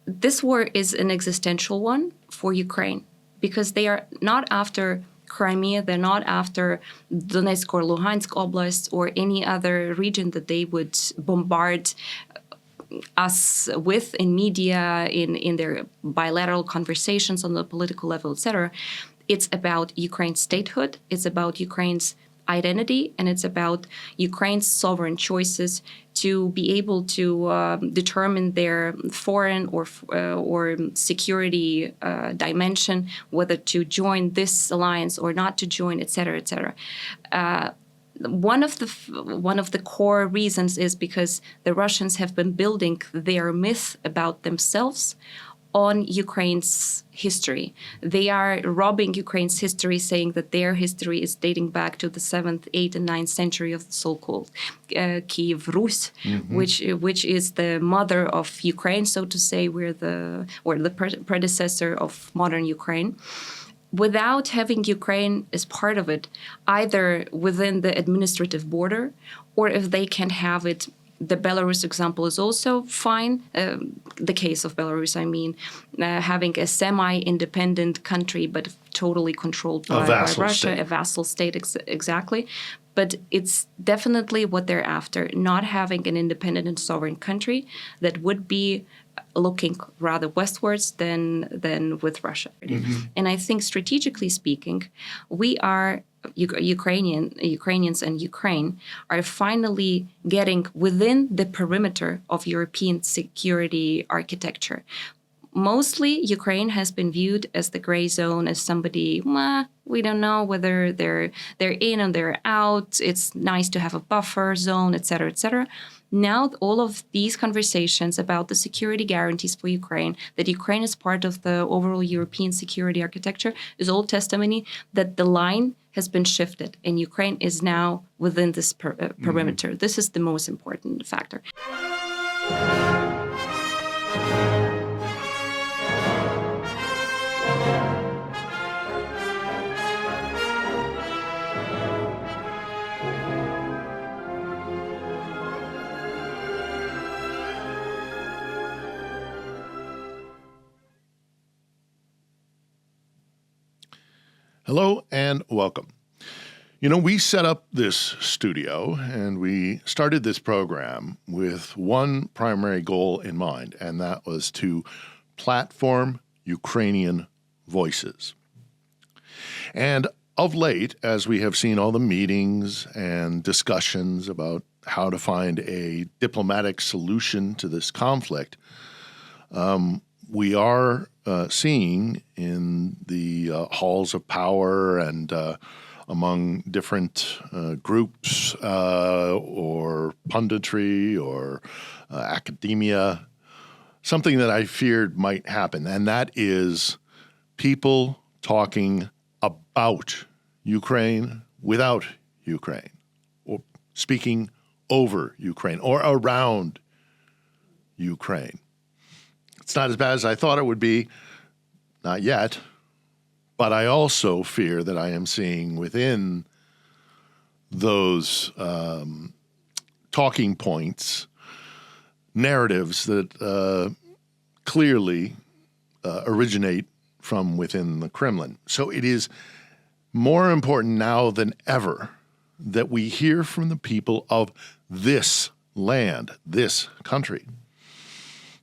this war is an existential one for Ukraine because they are not after Crimea, they're not after Donetsk or Luhansk Oblast or any other region that they would bombard us with in media, in their bilateral conversations on the political level, etc. It's about Ukraine's statehood. It's about Ukraine's identity, and it's about Ukraine's sovereign choices to be able to determine their foreign or security dimension, whether to join this alliance or not to join, et cetera, et cetera. One of the core reasons is because the Russians have been building their myth about themselves on Ukraine's history. They are robbing Ukraine's history, saying that their history is dating back to the 7th, 8th, and 9th century of the so-called Kyiv Rus, which is the mother of Ukraine, so to say, the predecessor of modern Ukraine. Without having Ukraine as part of it, either within the administrative border, or if they can have it, the Belarus example is also fine. The case of Belarus, I mean, having a semi-independent country, but totally controlled by Russia, a vassal state, exactly. But it's definitely what they're after, not having an independent and sovereign country that would be looking rather westwards than with Russia. And I think strategically speaking, we are Ukrainians and Ukraine are finally getting within the perimeter of European security architecture. Mostly, Ukraine has been viewed as the gray zone, as somebody, we don't know whether they're in or they're out. It's nice to have a buffer zone, et cetera, et cetera. Now, all of these conversations about the security guarantees for Ukraine, that Ukraine is part of the overall European security architecture, is all testimony that the line has been shifted and Ukraine is now within this perimeter. This is the most important factor. Hello and welcome. You know, we set up this studio and we started this program with one primary goal in mind, and that was to platform Ukrainian voices. And of late, as we have seen all the meetings and discussions about how to find a diplomatic solution to this conflict, we are seeing in the halls of power and among different groups or punditry or academia, something that I feared might happen, and that is people talking about Ukraine without Ukraine, or speaking over Ukraine or around Ukraine. It's not as bad as I thought it would be, not yet, but I also fear that I am seeing within those talking points narratives that clearly originate from within the Kremlin. So it is more important now than ever that we hear from the people of this land, this country.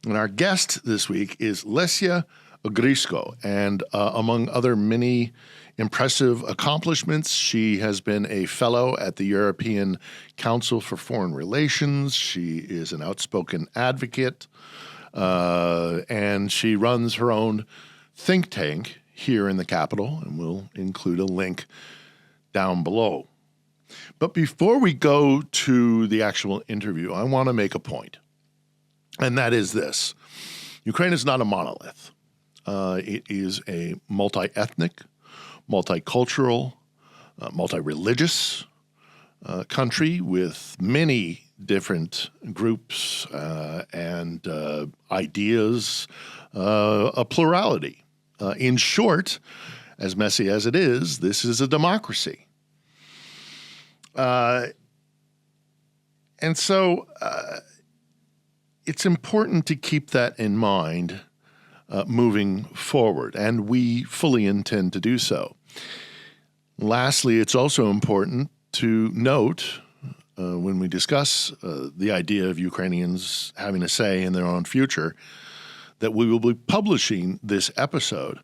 And our guest this week is Lesia Ogryzko, and among other many impressive accomplishments, she has been a fellow at the European Council for Foreign Relations. She is an outspoken advocate, and she runs her own think tank here in the capital, and we'll include a link down below. But before we go to the actual interview, I want to make a point. And that is this. Ukraine is not a monolith. It is a multi-ethnic, multicultural, multi-religious country with many different groups and ideas, a plurality. In short, as messy as it is, this is a democracy. And so it's important to keep that in mind moving forward, and we fully intend to do so. Lastly, it's also important to note when we discuss the idea of Ukrainians having a say in their own future that we will be publishing this episode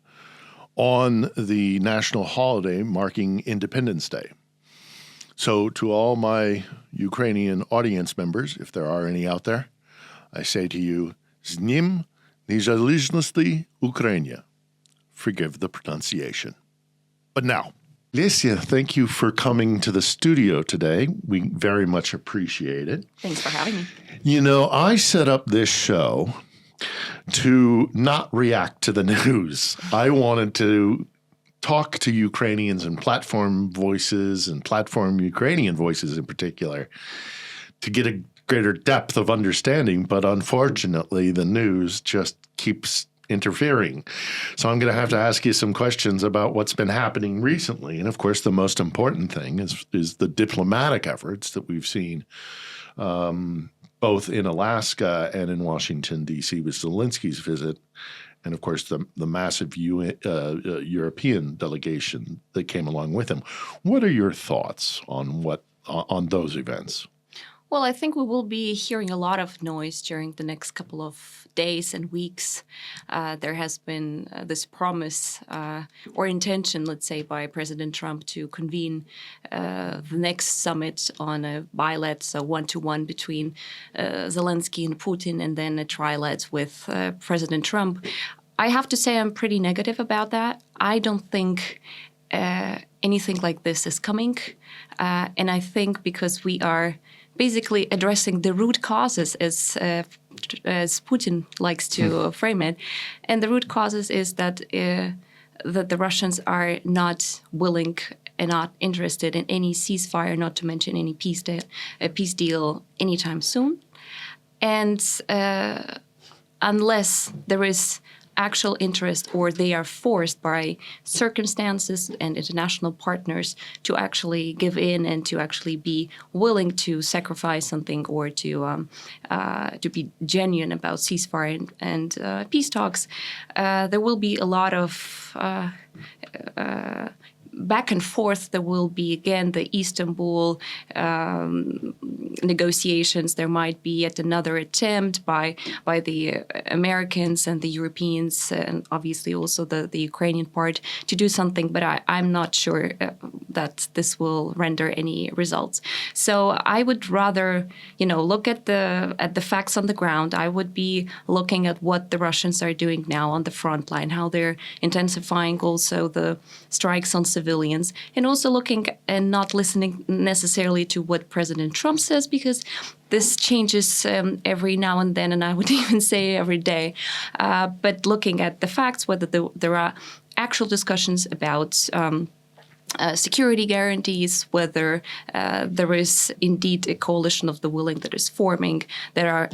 on the national holiday marking Independence Day. So to all my Ukrainian audience members, if there are any out there, I say to you, з днем, незалежності, україно. Forgive the pronunciation. But now, Lesia, thank you for coming to the studio today. We very much appreciate it. Thanks for having me. You know, I set up this show to not react to the news. I wanted to talk to Ukrainians and platform voices and platform Ukrainian voices in particular to get a greater depth of understanding. But unfortunately, the news just keeps interfering. So I'm going to have to ask you some questions about what's been happening recently. And of course, the most important thing is the diplomatic efforts that we've seen both in Alaska and in Washington, D.C. with Zelensky's visit, and of course the massive European delegation that came along with him. What are your thoughts on those events? Well, I think we will be hearing a lot of noise during the next couple of days and weeks. There has been this promise or intention, let's say, by President Trump to convene the next summit on a bilat, so one-to-one between Zelensky and Putin, and then a trilat with President Trump. I have to say I'm pretty negative about that. I don't think anything like this is coming. And I think because we are basically addressing the root causes, as Putin likes to frame it, and the root causes is that the Russians are not willing and not interested in any ceasefire, not to mention any peace deal anytime soon, and unless there is actual interest or they are forced by circumstances and international partners to actually give in and to actually be willing to sacrifice something or to be genuine about ceasefire and peace talks, there will be a lot of back and forth. There will be, again, the Istanbul negotiations. There might be yet another attempt by the Americans and the Europeans, and obviously also the Ukrainian part, to do something. But I'm not sure that this will render any results. So I would rather, look at the facts on the ground. I would be looking at what the Russians are doing now on the front line, how they're intensifying also the strikes on civilians, and also looking and not listening necessarily to what President Trump says, because this changes every now and then, and I would even say every day. But looking at the facts, whether there are actual discussions about security guarantees, whether there is indeed a coalition of the willing that is forming, that are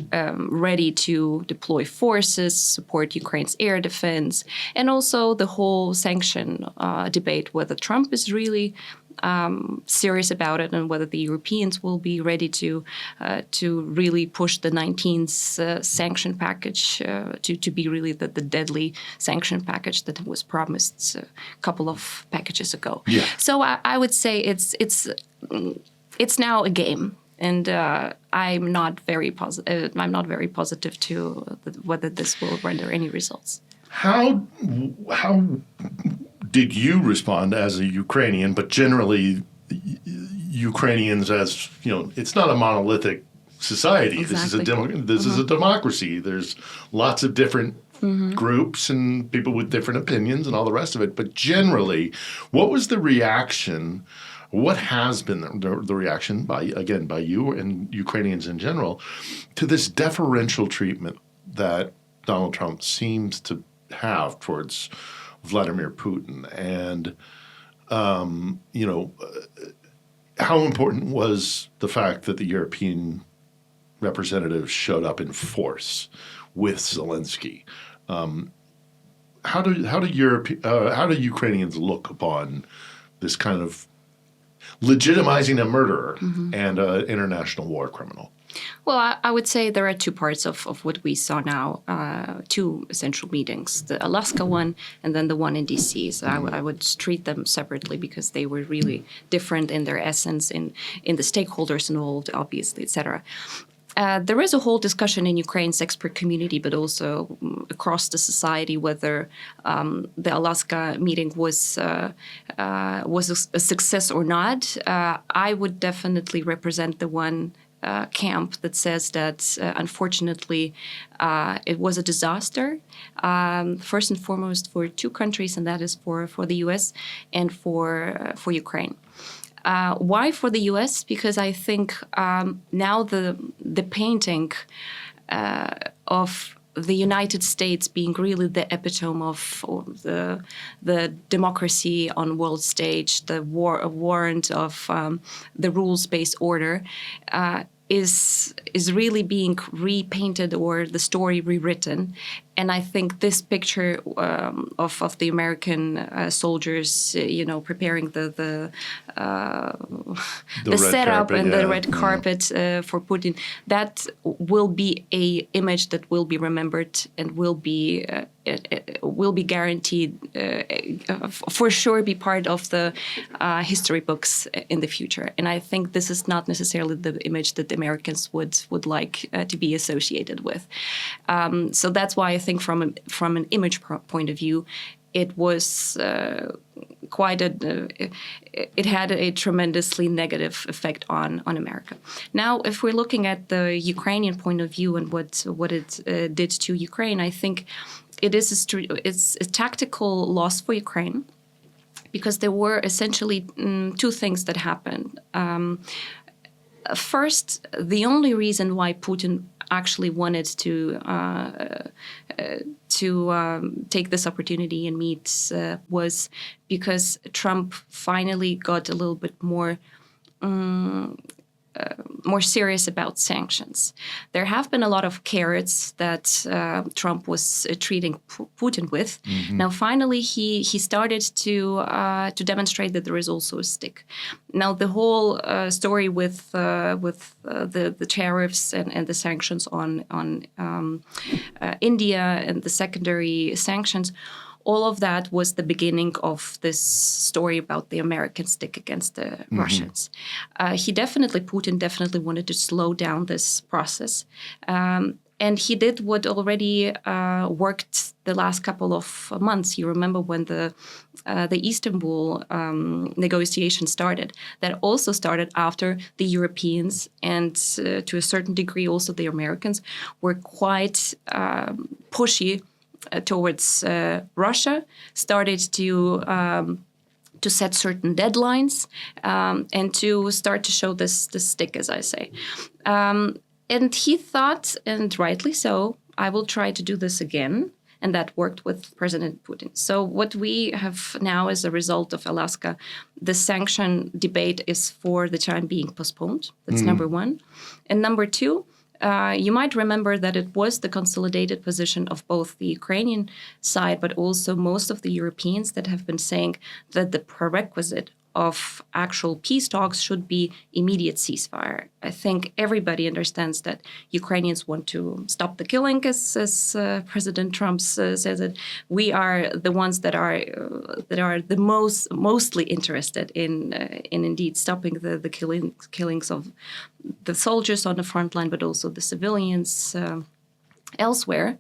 ready to deploy forces, support Ukraine's air defense, and also the whole sanction debate, whether Trump is really serious about it, and whether the Europeans will be ready to really push the 19th sanction package to be really the deadly sanction package that was promised a couple of packages ago. Yeah. So I would say it's now a game, and I'm not very positive. I'm not very positive to whether this will render any results. How did you respond as a Ukrainian, but generally Ukrainians as, it's not a monolithic society. Exactly. This is a democracy. There's lots of different groups and people with different opinions and all the rest of it. But generally, what was the reaction? What has been the reaction by you and Ukrainians in general to this deferential treatment that Donald Trump seems to have towards Vladimir Putin? And, how important was the fact that the European representatives showed up in force with Zelensky? How do Ukrainians look upon this kind of legitimizing a murderer and an international war criminal? Well, I would say there are two parts of what we saw now, two essential meetings, the Alaska one and then the one in D.C. So I would treat them separately because they were really different in their essence, in the stakeholders involved, obviously, etc. There is a whole discussion in Ukraine's expert community, but also across the society, whether the Alaska meeting was a success or not. I would definitely represent the one camp that says that, unfortunately, it was a disaster, first and foremost for two countries, and that is for the U.S. and for Ukraine. Why for the U.S.? Because I think now the painting of the United States being really the epitome of the democracy on world stage, the warrant of the rules-based order, is really being repainted or the story rewritten. And I think this picture of the American soldiers, preparing the setup carpet, and the red carpet for Putin, that will be a image that will be remembered and will be guaranteed for sure be part of the history books in the future. And I think this is not necessarily the image that the Americans would like to be associated with. So that's why I think from an image point of view, it was it had a tremendously negative effect on America. Now, if we're looking at the Ukrainian point of view and what it did to Ukraine, I think it's a tactical loss for Ukraine, because there were essentially two things that happened. First, the only reason why Putin actually wanted to take this opportunity and meet was because Trump finally got a little bit more serious about sanctions. There have been a lot of carrots that Trump was treating Putin with. Mm-hmm. Now, finally, he started to demonstrate that there is also a stick. Now, the whole story with the tariffs and the sanctions on India and the secondary sanctions, all of that was the beginning of this story about the American stick against the Russians. Putin definitely wanted to slow down this process. And he did what already worked the last couple of months. You remember when the Istanbul negotiation started. That also started after the Europeans and to a certain degree also the Americans were quite pushy towards Russia, started to set certain deadlines and to start to show this stick, as I say. And he thought, and rightly so, I will try to do this again. And that worked with President Putin. So what we have now as a result of Alaska, the sanction debate is for the time being postponed. That's number one. And number two, you might remember that it was the consolidated position of both the Ukrainian side, but also most of the Europeans that have been saying that the prerequisite of actual peace talks should be immediate ceasefire. I think everybody understands that Ukrainians want to stop the killing, as President Trump says it. We are the ones that are the mostly interested in indeed stopping the killings of the soldiers on the front line, but also the civilians elsewhere.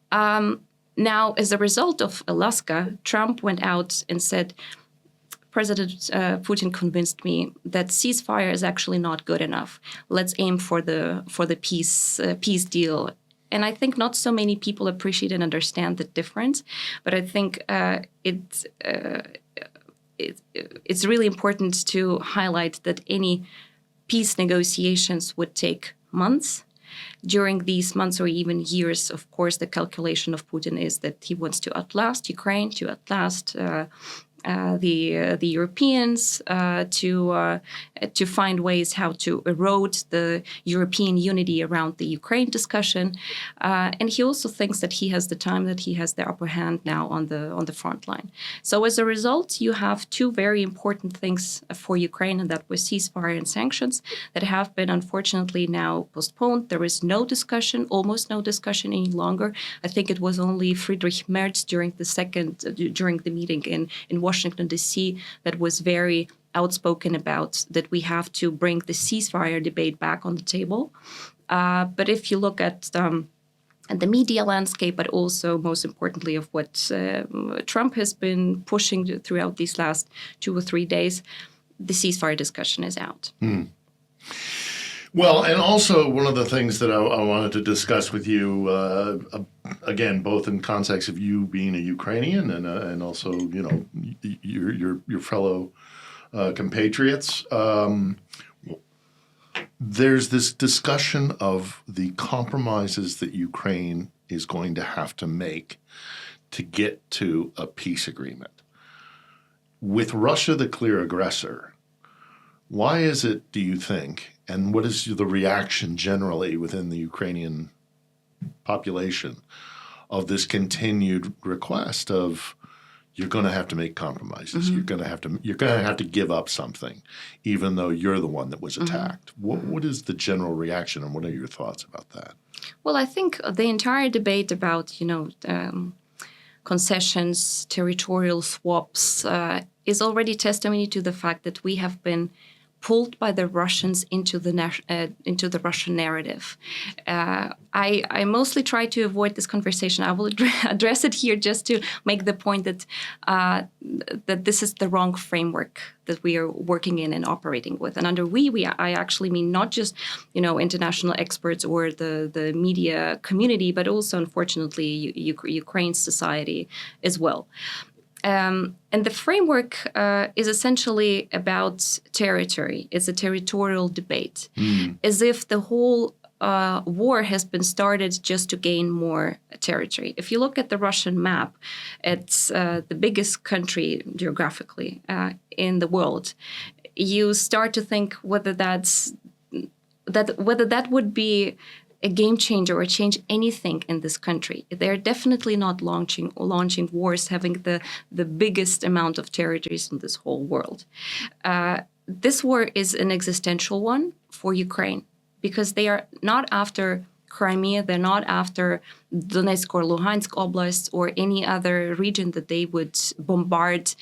Now, as a result of Alaska, Trump went out and said, President Putin convinced me that ceasefire is actually not good enough. Let's aim for the peace deal. And I think not so many people appreciate and understand the difference, but I think it's really important to highlight that any peace negotiations would take months. During these months or even years, of course, the calculation of Putin is that he wants to outlast Ukraine, to outlast the Europeans to find ways how to erode the European unity around the Ukraine discussion, and he also thinks that he has the time, that he has the upper hand now on the front line. So as a result, you have two very important things for Ukraine, and that was ceasefire and sanctions, that have been unfortunately now postponed. There is no discussion, almost no discussion any longer. I think it was only Friedrich Merz during the meeting in Washington, D.C., that was very outspoken about that we have to bring the ceasefire debate back on the table. But if you look at the media landscape, but also most importantly of what Trump has been pushing throughout these last 2 or 3 days, the ceasefire discussion is out. Well, and also one of the things that I wanted to discuss with you, again, both in context of you being a Ukrainian and also, your fellow compatriots, there's this discussion of the compromises that Ukraine is going to have to make to get to a peace agreement. With Russia the clear aggressor, why is it, do you think, and what is the reaction generally within the Ukrainian population of this continued request of you're going to have to make compromises, you're going to have to give up something, even though you're the one that was attacked? What is the general reaction, and what are your thoughts about that? Well, I think the entire debate about concessions, territorial swaps, is already testimony to the fact that we have been pulled by the Russians into the Russian narrative. I mostly try to avoid this conversation. I will address it here just to make the point that this is the wrong framework that we are working in and operating with. And under I actually mean not just international experts or the media community, but also unfortunately Ukraine's society as well. And the framework is essentially about territory. It's a territorial debate, as if the whole war has been started just to gain more territory. If you look at the Russian map, it's the biggest country geographically in the world. You start to think whether that would be a game changer or change anything in this country. They're definitely not launching wars, having the biggest amount of territories in this whole world. This war is an existential one for Ukraine because they are not after Crimea, they're not after Donetsk or Luhansk Oblast or any other region that they would bombard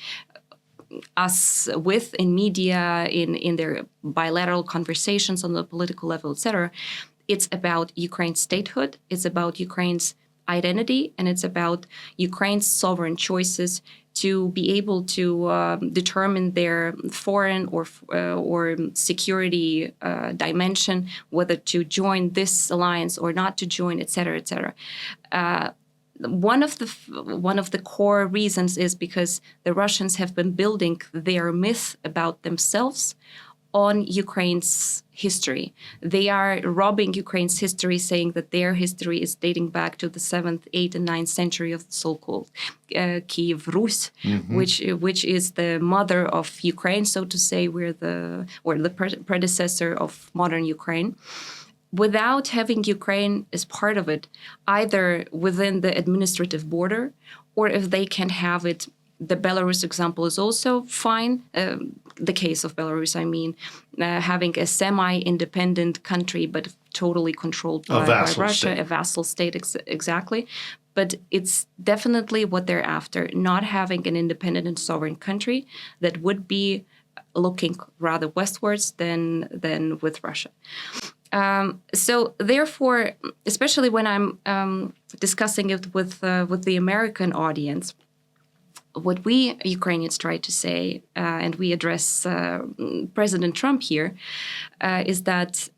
us with in media, in their bilateral conversations on the political level, etc. It's about Ukraine's statehood, it's about Ukraine's identity, and it's about Ukraine's sovereign choices to be able to determine their foreign or security dimension, whether to join this alliance or not to join, etc., etc. One of the core reasons is because the Russians have been building their myth about themselves on Ukraine's history. They are robbing Ukraine's history, saying that their history is dating back to the 7th, 8th, and 9th century of the so-called Kyiv Rus, which is the mother of Ukraine, so to say, the predecessor of modern Ukraine. Without having Ukraine as part of it, either within the administrative border, or if they can have it. The Belarus example is also fine. The case of Belarus, I mean, having a semi-independent country, but totally controlled by Russia, a vassal state, exactly. But it's definitely what they're after, not having an independent and sovereign country that would be looking rather westwards than with Russia. So therefore, especially when I'm discussing it with the American audience, what we Ukrainians try to say, and we address President Trump here, is that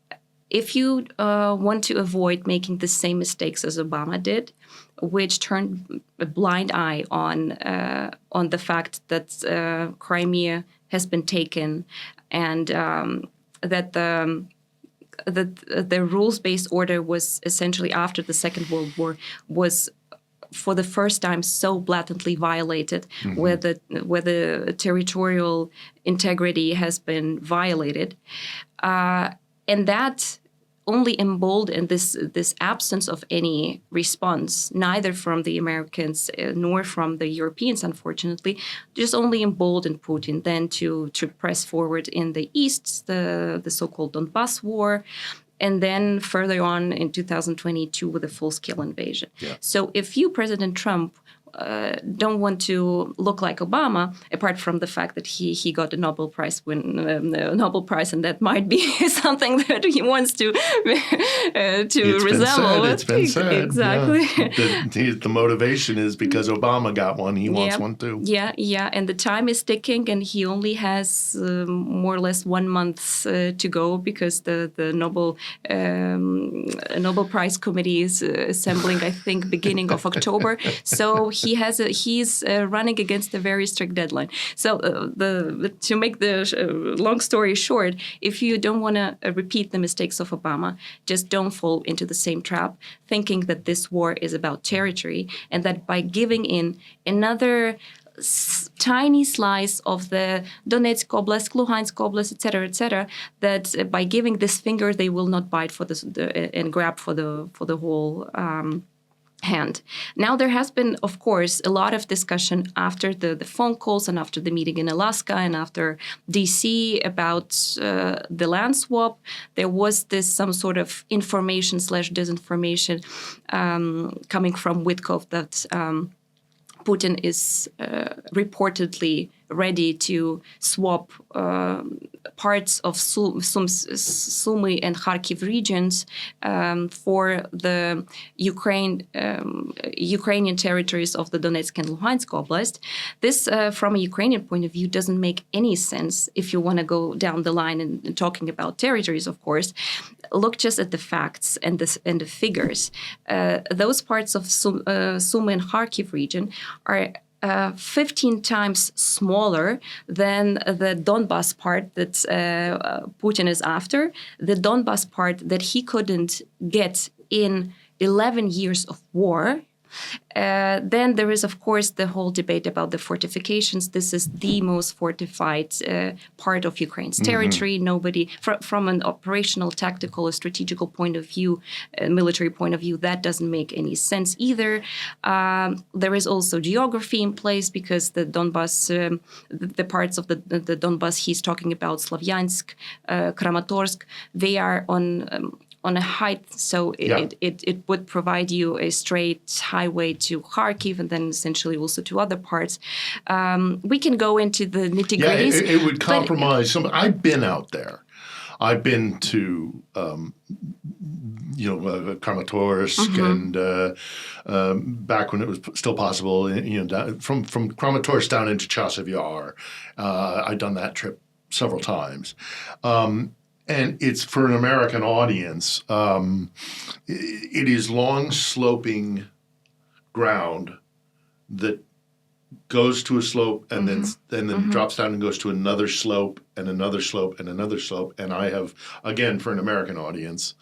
if you want to avoid making the same mistakes as Obama did, which turned a blind eye on the fact that Crimea has been taken and that the rules-based order was essentially after the Second World War was for the first time so blatantly violated, where the territorial integrity has been violated, and that only emboldened this absence of any response, neither from the Americans nor from the Europeans, unfortunately, just only emboldened Putin then to press forward in the East, the so-called Donbas war, and then further on in 2022 with a full-scale invasion. Yeah. So if you, President Trump, don't want to look like Obama, apart from the fact that he got a Nobel Prize and that might be something that he wants to resemble. It's been said. Exactly. Yeah. The motivation is because Obama got one, he wants one too. Yeah, and the time is ticking, and he only has more or less 1 month to go because the Nobel Prize Committee is assembling, I think, beginning of October. So he's running against a very strict deadline. So to make the long story short, if you don't want to repeat the mistakes of Obama, just don't fall into the same trap, thinking that this war is about territory, and that by giving in another tiny slice of the Donetsk Oblast, Luhansk Oblast, etc., that by giving this finger, they will not bite for and grab for the whole hand. Now, there has been, of course, a lot of discussion after the phone calls and after the meeting in Alaska and after DC about the land swap. There was some sort of information/disinformation coming from Witkoff that Putin is reportedly ready to swap parts of Sumy and Kharkiv regions for the Ukrainian territories of the Donetsk and Luhansk Oblast. This, from a Ukrainian point of view, doesn't make any sense if you want to go down the line and talking about territories, of course. Look just at the facts and the figures. Those parts of Sumy and Kharkiv region are 15 times smaller than the Donbas part that Putin is after, the Donbas part that he couldn't get in 11 years of war. Then there is, of course, the whole debate about the fortifications. This is the most fortified part of Ukraine's territory. Nobody, from an operational, tactical, or strategical point of view, military point of view, that doesn't make any sense either. There is also geography in place because the Donbas, the parts of the Donbas he's talking about, Slavyansk, Kramatorsk, they are on a height, so it would provide you a straight highway to Kharkiv and then essentially also to other parts. We can go into the nitty-gritties. Yeah, it would compromise some. I've been out there. I've been to, Kramatorsk and back when it was still possible, from Kramatorsk down into Chasiv Yar. I've done that trip several times. And it's for an American audience. It is long sloping ground that goes to a slope and then drops down and goes to another slope and another slope and another slope. And I have, again, for an American audience,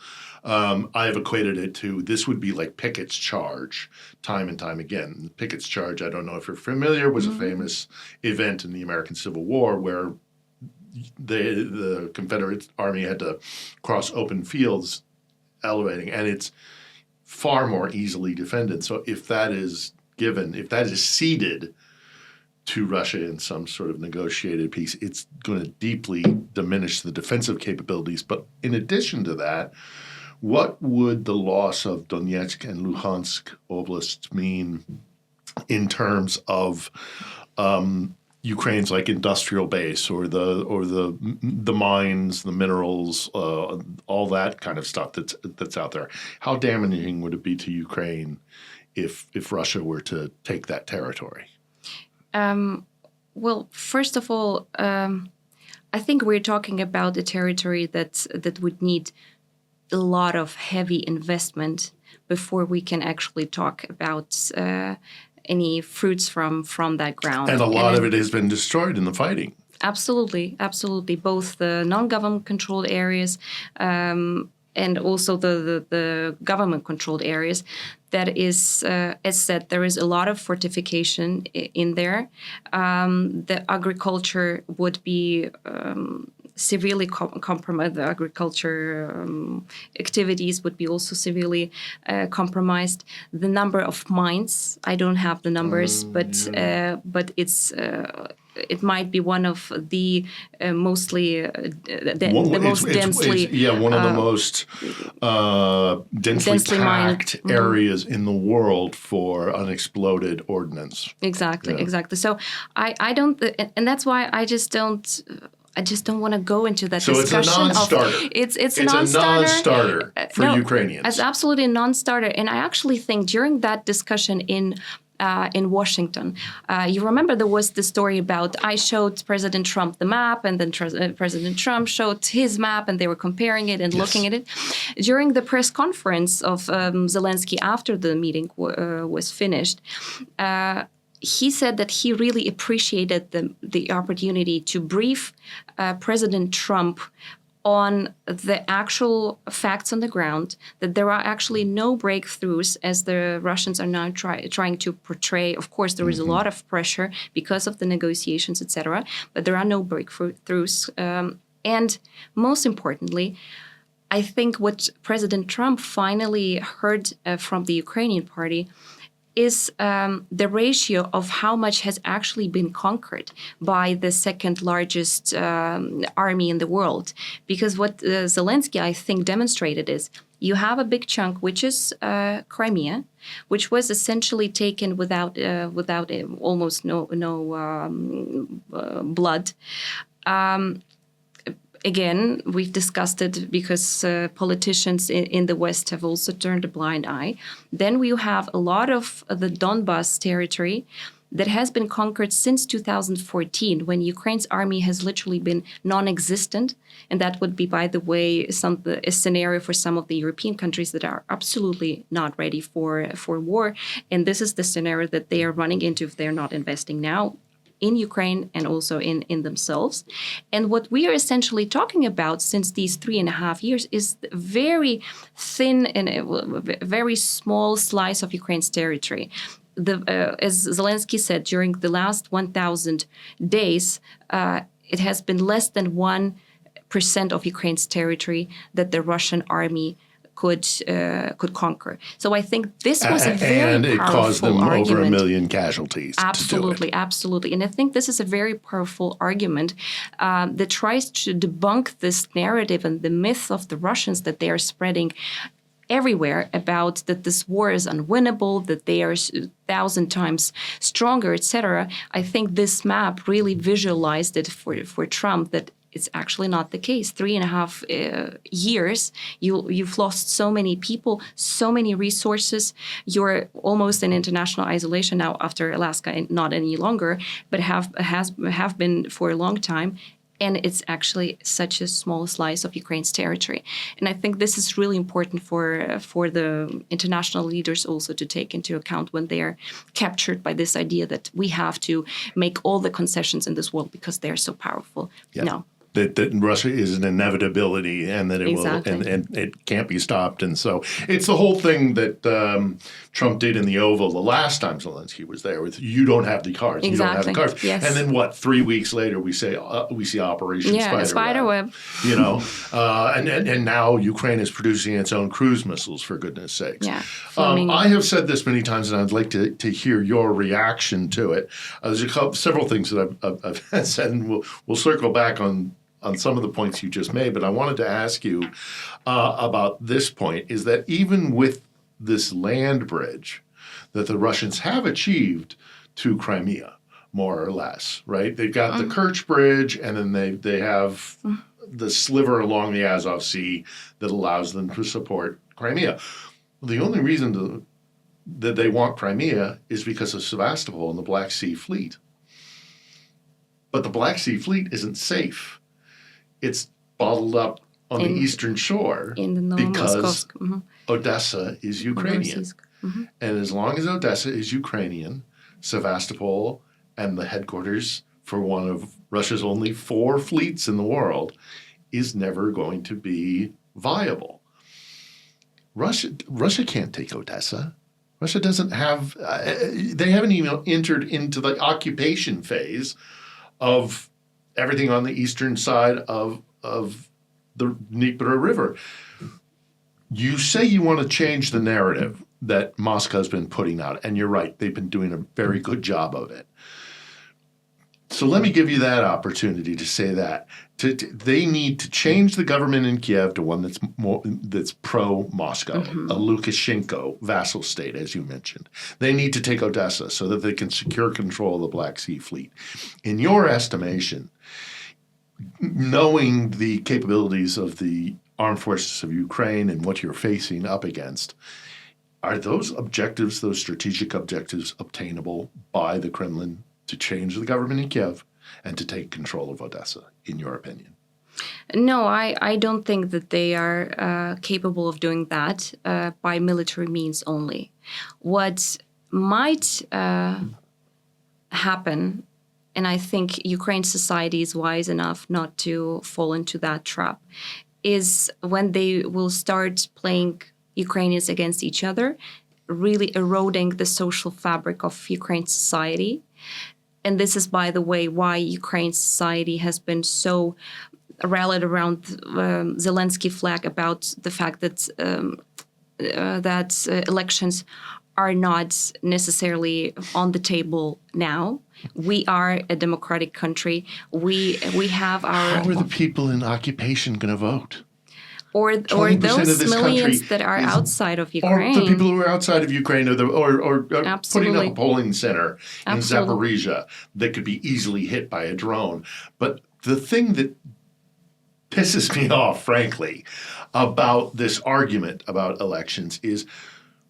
I have equated it to this would be like Pickett's Charge time and time again. Pickett's Charge, I don't know if you're familiar, was a famous event in the American Civil War where the Confederate Army had to cross open fields elevating, and it's far more easily defended. So if that is ceded to Russia in some sort of negotiated peace, it's going to deeply diminish the defensive capabilities. But in addition to that, what would the loss of Donetsk and Luhansk oblasts mean in terms of Ukraine's like industrial base or the mines, the minerals, all that kind of stuff that's out there? How damaging would it be to Ukraine if Russia were to take that territory? Well, first of all, I think we're talking about a territory that would need a lot of heavy investment before we can actually talk about any fruits from that ground. And a lot of it has been destroyed in the fighting. Absolutely. Both the non-government controlled areas and also the government-controlled areas, that is, as said, there is a lot of fortification in there. The agriculture would be severely compromised. The agriculture activities would be also severely compromised. The number of mines, I don't have the numbers, but it's it might be one of the mostly the most densely one of the most densely packed areas in the world for unexploded ordnance. Exactly. So I don't, and that's why I just don't want to go into that discussion. So it's a non-starter. It's a non-starter for Ukrainians. It's absolutely a non-starter. And I actually think during that discussion in Washington, you remember there was the story about I showed President Trump the map, and then President Trump showed his map, and they were comparing it and looking at it. During the press conference of Zelensky after the meeting was finished, he said that he really appreciated the opportunity to brief President Trump on the actual facts on the ground, that there are actually no breakthroughs as the Russians are now trying to portray. Of course, there is a lot of pressure because of the negotiations, etc., but there are no breakthroughs. And most importantly, I think what President Trump finally heard from the Ukrainian party is the ratio of how much has actually been conquered by the second largest army in the world. Because what Zelensky, I think, demonstrated is you have a big chunk, which is Crimea, which was essentially taken without almost no blood. Again, we've discussed it because politicians in the West have also turned a blind eye. Then we have a lot of the Donbas territory that has been conquered since 2014, when Ukraine's army has literally been non-existent. And that would be, by the way, a scenario for some of the European countries that are absolutely not ready for war. And this is the scenario that they are running into if they're not investing now in Ukraine and also in themselves. And what we are essentially talking about since these 3.5 years is a very thin and a very small slice of Ukraine's territory. As Zelensky said, during the last 1,000 days, it has been less than 1% of Ukraine's territory that the Russian army could conquer. So I think this was a very and it powerful caused them argument. over 1 million casualties. Absolutely. And I think this is a very powerful argument that tries to debunk this narrative and the myth of the Russians that they are spreading everywhere about that this war is unwinnable, that they are 1,000 times stronger, etc. I think this map really visualized it for Trump, that it's actually not the case. 3.5 years, you've lost so many people, so many resources. You're almost in international isolation now after Alaska, and not any longer, but have been for a long time. And it's actually such a small slice of Ukraine's territory. And I think this is really important for the international leaders also to take into account when they are captured by this idea that we have to make all the concessions in this world because they're so powerful. Yeah. No. That Russia is an inevitability and that it Exactly. will and it can't be stopped. And so it's the whole thing that Trump did in the Oval the last time Zelensky was there with you don't have the cards. Exactly. You don't have the cards. Yes. And then what, 3 weeks later we see Operation Spiderweb. You know, and now Ukraine is producing its own cruise missiles, for goodness sakes. Yeah. I have said this many times, and I'd like to hear your reaction to it. There's several things that I've said, and we'll circle back on some of the points you just made, but I wanted to ask you about this point, is that even with this land bridge that the Russians have achieved to Crimea, more or less, right? They've got the Kerch Bridge, and then they have the sliver along the Azov Sea that allows them to support Crimea. The only reason that they want Crimea is because of Sevastopol and the Black Sea Fleet. But the Black Sea Fleet isn't safe. It's bottled up on the eastern shore because Odessa is Ukrainian. And as long as Odessa is Ukrainian, Sevastopol and the headquarters for one of Russia's only 4 fleets in the world is never going to be viable. Russia can't take Odessa. Russia doesn't have, they haven't even entered into the occupation phase of everything on the eastern side of the Dnieper River. You say you want to change the narrative that Moscow's been putting out, and you're right, they've been doing a very good job of it. So let me give you that opportunity to say that. They need to change the government in Kyiv to one that's pro-Moscow, a Lukashenko vassal state, as you mentioned. They need to take Odessa so that they can secure control of the Black Sea Fleet. In your estimation, knowing the capabilities of the armed forces of Ukraine and what you're facing up against, are those objectives, those strategic objectives, obtainable by the Kremlin to change the government in Kyiv and to take control of Odessa, in your opinion? No, I don't think that they are capable of doing that by military means only. What might happen, and I think Ukraine society is wise enough not to fall into that trap, is when they will start playing Ukrainians against each other, really eroding the social fabric of Ukraine society. And this is, by the way, why Ukraine society has been so rallied around Zelensky flag about the fact that elections are not necessarily on the table now. We are a democratic country. We have our. How are the people in occupation going to vote? Or those millions that are outside of Ukraine. Or the people who are outside of Ukraine, or putting up a polling center in Zaporizhia that could be easily hit by a drone. But the thing that pisses me off, frankly, about this argument about elections is,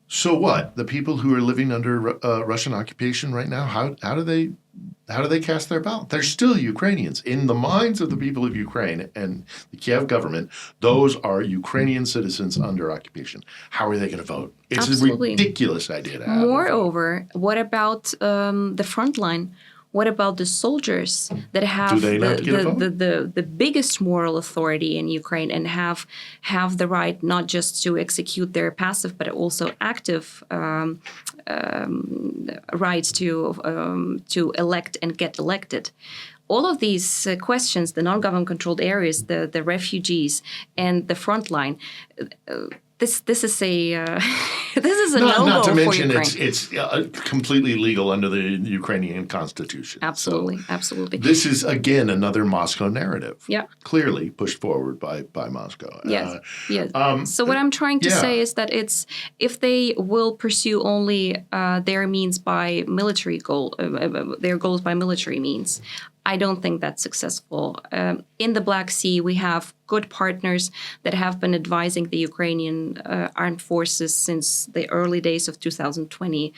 so what? The people who are living under Russian occupation right now, how do they cast their ballot? They're still Ukrainians. In the minds of the people of Ukraine and the Kyiv government, those are Ukrainian citizens under occupation. How are they going to vote? It's Absolutely. a ridiculous idea to have. Moreover, what about the front line? What about the soldiers that have the biggest moral authority in Ukraine and have the right not just to execute their passive but also active rights to elect and get elected? All of these questions, the non-government controlled areas, the refugees, and the front line. This is a no-go not to for mention Ukraine. it's completely legal under the Ukrainian constitution. Absolutely, so absolutely. This is again another Moscow narrative. Yeah, clearly pushed forward by Moscow. Yes, yes. So what I'm trying to say is that if they will pursue only their means by military their goals by military means, I don't think that's successful. In the Black Sea, we have good partners that have been advising the Ukrainian armed forces since the early days of 2020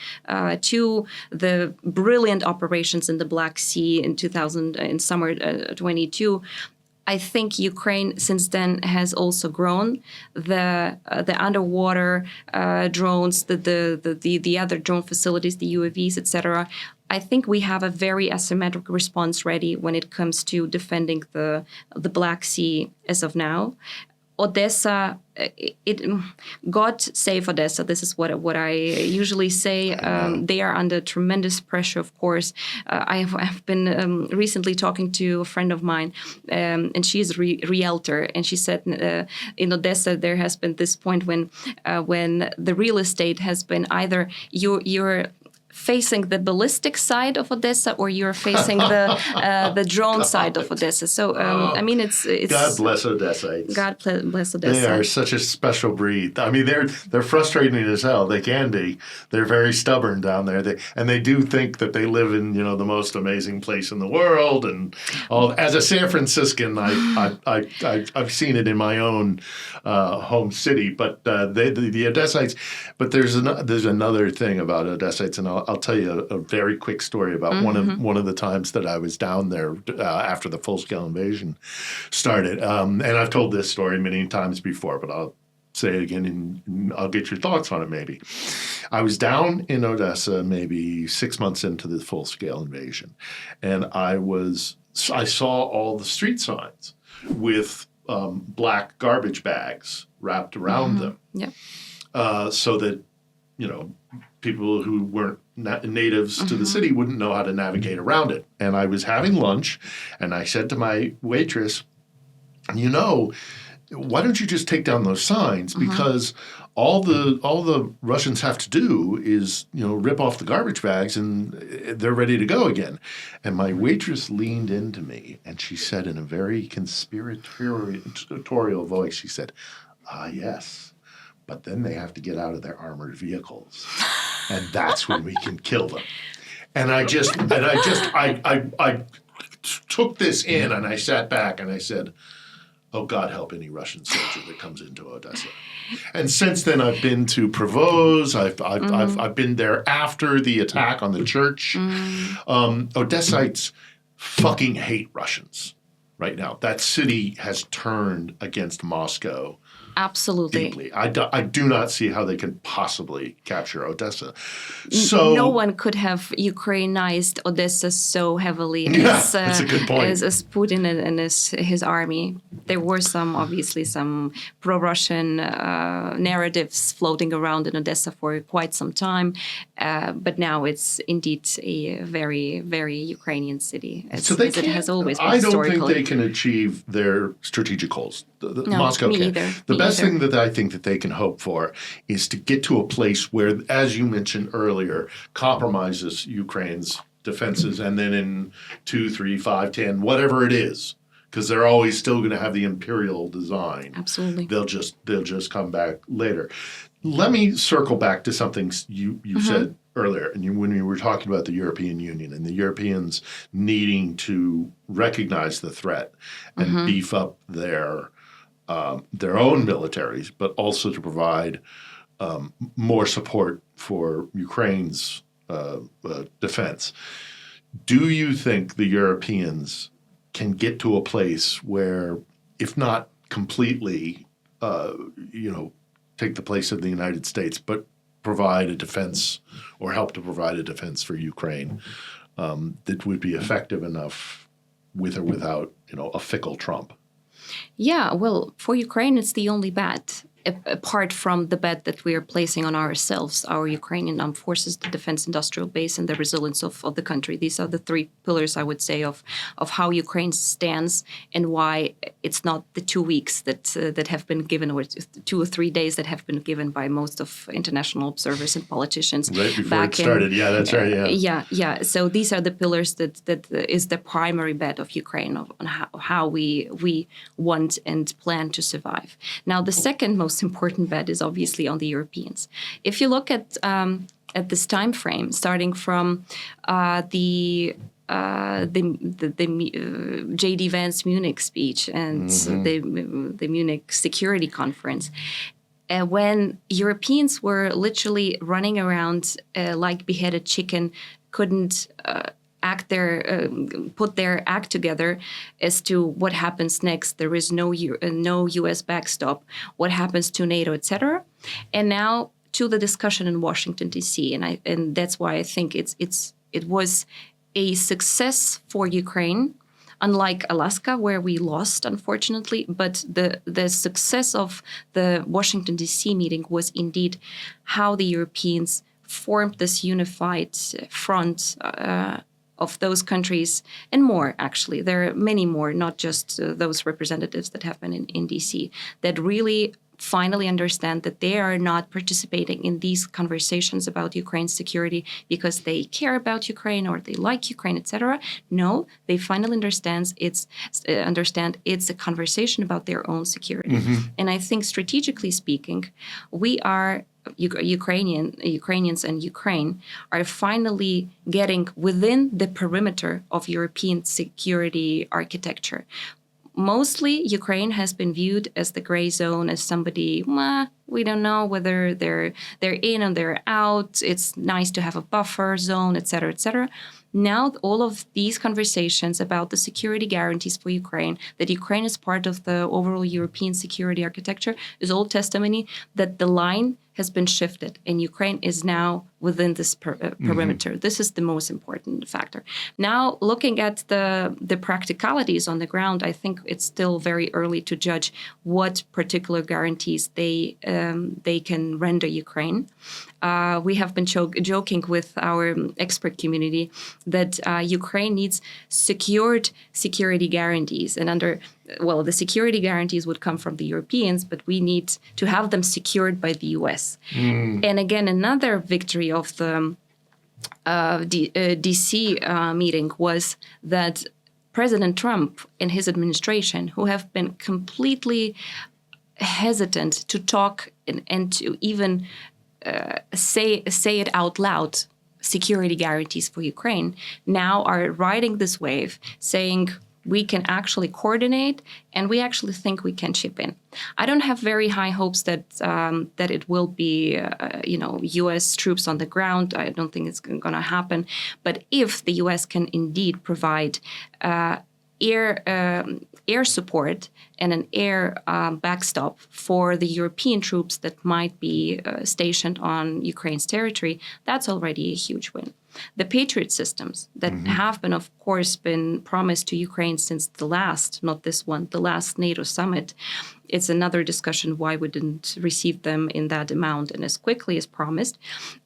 to the brilliant operations in the Black Sea in summer 22. I think Ukraine since then has also grown. The underwater drones, the other drone facilities, the UAVs, etc. I think we have a very asymmetric response ready when it comes to defending the Black Sea as of now. Odessa, God save Odessa. This is what I usually say. They are under tremendous pressure, of course. I've been recently talking to a friend of mine, and she's a realtor, and she said in Odessa there has been this point when the real estate has been either you're facing the ballistic side of Odessa, or you're facing the drone side of Odessa. So I mean, it's God bless Odessites. God bless Odessa. They are such a special breed. I mean, they're frustrating as hell. They can be. They're very stubborn down there. They do think that they live in the most amazing place in the world. And all. As a San Franciscan, I've seen it in my own home city. But the Odessites. But there's another thing about Odessites, and I'll tell you a very quick story about one of the times that I was down there after the full-scale invasion started. And I've told this story many times before, but I'll say it again and I'll get your thoughts on it maybe. I was down in Odessa maybe 6 months into the full-scale invasion, and I saw all the street signs with black garbage bags wrapped around them. Yeah. so that, people who weren't natives to the city wouldn't know how to navigate around it. And I was having lunch, and I said to my waitress, why don't you just take down those signs? Because all the Russians have to do is, rip off the garbage bags and they're ready to go again. And my waitress leaned into me and she said in a very conspiratorial voice, she said, yes, but then they have to get out of their armored vehicles. And that's when we can kill them. And I took this in and I sat back and I said, oh, God help any Russian soldier that comes into Odessa. And since then, I've been to Prevos. I've been there after the attack on the church. Odessites fucking hate Russians right now. That city has turned against Moscow. Absolutely. Deeply. I do not see how they can possibly capture Odessa. So no one could have Ukrainized Odessa so heavily that's a good point. As Putin and his army. There were obviously some pro-Russian narratives floating around in Odessa for quite some time, but now it's indeed a very, very Ukrainian city, as it has always been historically. I don't think they can achieve their strategic goals. No, Moscow me can. either. The best thing that I think that they can hope for is to get to a place where, as you mentioned earlier, compromises Ukraine's defenses, and then in 2, 3, 5, 10, whatever it is, because they're always still going to have the imperial design. Absolutely. They'll just come back later. Let me circle back to something you said earlier, and when you were talking about the European Union and the Europeans needing to recognize the threat and beef up their own militaries, but also to provide more support for Ukraine's defense. Do you think the Europeans can get to a place where, if not completely, take the place of the United States, but provide a defense or help to provide a defense for Ukraine that would be effective enough with or without, a fickle Trump? Yeah, well, for Ukraine, it's the only bet, apart from the bet that we are placing on ourselves, our Ukrainian armed forces, the defense industrial base, and the resilience of the country. These are the three pillars, I would say, of how Ukraine stands and why it's not the 2 weeks that have been given, or 2 or 3 days that have been given by most of international observers and politicians. Right before it started. Yeah, that's right. Yeah. So these are the pillars that is the primary bet of Ukraine on how we want and plan to survive. Now, the second most important bet is obviously on the Europeans. If you look at this time frame, starting from the J.D. Vance Munich speech and the Munich Security Conference, when Europeans were literally running around like beheaded chicken, couldn't put their act together as to what happens next. There is no U.S. backstop. What happens to NATO, etc. And now to the discussion in Washington D.C. and that's why I think it was a success for Ukraine, unlike Alaska, where we lost, unfortunately. But the success of the Washington D.C. meeting was indeed how the Europeans formed this unified front of those countries and more, actually. There are many more, not just those representatives that have been in D.C., that really finally understand that they are not participating in these conversations about Ukraine's security because they care about Ukraine or they like Ukraine, etc. No, they finally understand it's a conversation about their own security. And I think strategically speaking, we are Ukrainians and Ukraine are finally getting within the perimeter of European security architecture. Mostly, Ukraine has been viewed as the gray zone, as somebody, we don't know whether they're in or they're out. It's nice to have a buffer zone, etc., etc. Now, all of these conversations about the security guarantees for Ukraine, that Ukraine is part of the overall European security architecture, is all testimony that the line has been shifted, and Ukraine is now within this perimeter. This is the most important factor. Now, looking at the practicalities on the ground, I think it's still very early to judge what particular guarantees they can render Ukraine. We have been joking with our expert community that Ukraine needs secured security guarantees. And the security guarantees would come from the Europeans, but we need to have them secured by the US. And again, another victory of the DC meeting was that President Trump and his administration, who have been completely hesitant to talk and to even say it out loud, security guarantees for Ukraine, now are riding this wave, saying we can actually coordinate and we actually think we can chip in. I don't have very high hopes that it will be U.S. troops on the ground. I don't think it's going to happen. But if the U.S. can indeed provide air support and an air backstop for the European troops that might be stationed on Ukraine's territory, that's already a huge win. The Patriot systems that have been, of course, been promised to Ukraine since the last NATO summit. It's another discussion why we didn't receive them in that amount and as quickly as promised.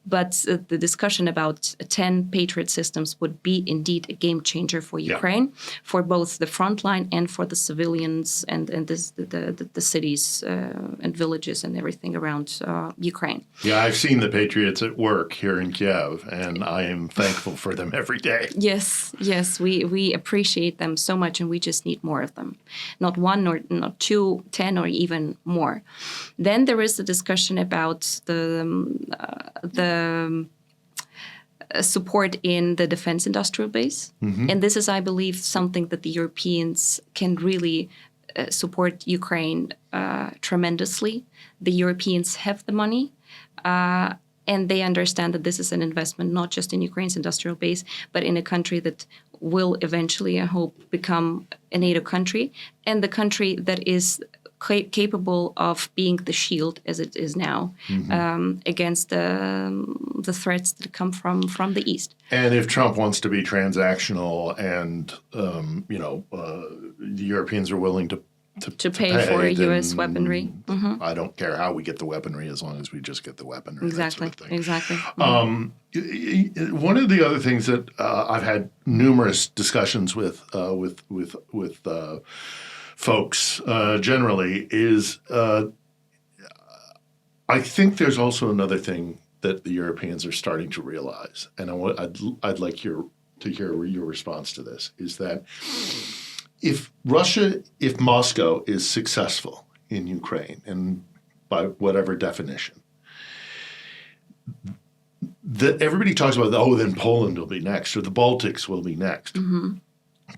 But the discussion about 10 Patriot systems would be indeed a game changer for Ukraine, for both the front line and for the civilians and the cities and villages and everything around Ukraine. Yeah, I've seen the Patriots at work here in Kyiv, and I am thankful for them every day. Yes, we appreciate them so much, and we just need more of them. Not one or not two, 10 or even more. Then there is the discussion about the support in the defense industrial base. And this is, I believe, something that the Europeans can really support Ukraine tremendously. The Europeans have the money. And they understand that this is an investment not just in Ukraine's industrial base, but in a country that will eventually, I hope, become a NATO country, and the country that is capable of being the shield, as it is now, against the threats that come from the East. And if Trump wants to be transactional and, the Europeans are willing to pay for U.S. weaponry. I don't care how we get the weaponry as long as we just get the weaponry. Exactly. That sort of thing. Exactly. One of the other things that I've had numerous discussions with folks generally is I think there's also another thing that the Europeans are starting to realize, and I'd like to hear your response to this, is that if Moscow is successful in Ukraine, and by whatever definition, everybody talks about, then Poland will be next, or the Baltics will be next.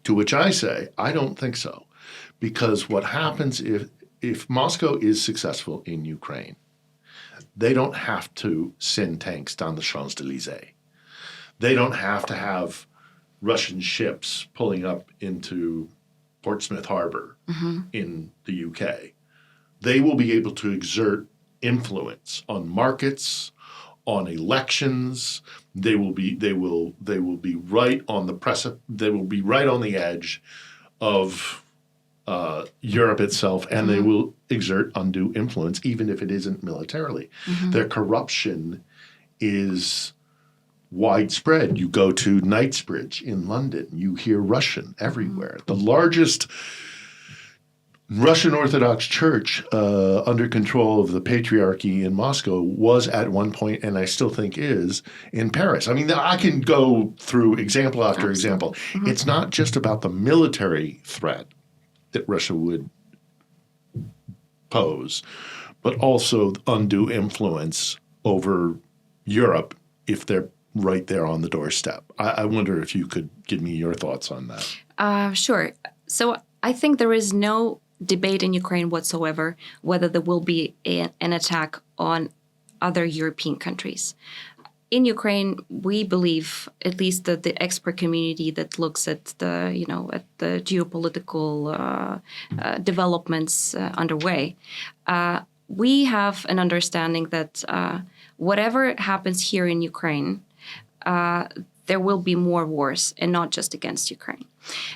To which I say, I don't think so. Because what happens if Moscow is successful in Ukraine, they don't have to send tanks down the Champs-Élysées. They don't have to have Russian ships pulling up into Portsmouth Harbor in the UK. They will be able to exert influence on markets, on elections. They will be right on the They will be right on the edge of Europe itself, and they will exert undue influence, even if it isn't militarily. Their corruption is widespread. You go to Knightsbridge in London, you hear Russian everywhere. The largest Russian Orthodox church under control of the Patriarchy in Moscow was at one point, and I still think is, in Paris. I mean, I can go through example after example. It's not just about the military threat that Russia would pose, but also undue influence over Europe if they're right there on the doorstep. I wonder if you could give me your thoughts on that. Sure. So I think there is no debate in Ukraine whatsoever whether there will be an attack on other European countries. In Ukraine, we believe, at least the expert community that looks at the geopolitical developments underway, we have an understanding that whatever happens here in Ukraine, there will be more wars, and not just against Ukraine.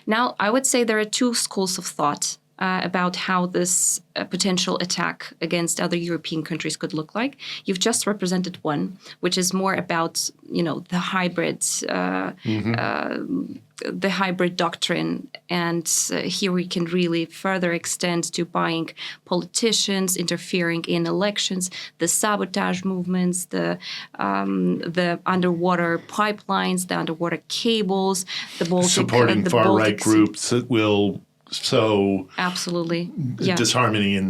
Now, I would say there are two schools of thought about how this potential attack against other European countries could look like. You've just represented one, which is more about, the hybrid doctrine, and here we can really further extend to buying politicians, interfering in elections, the sabotage movements, the underwater pipelines, the underwater cables, the Baltic, supporting the far-right Baltic groups that will sow absolutely disharmony in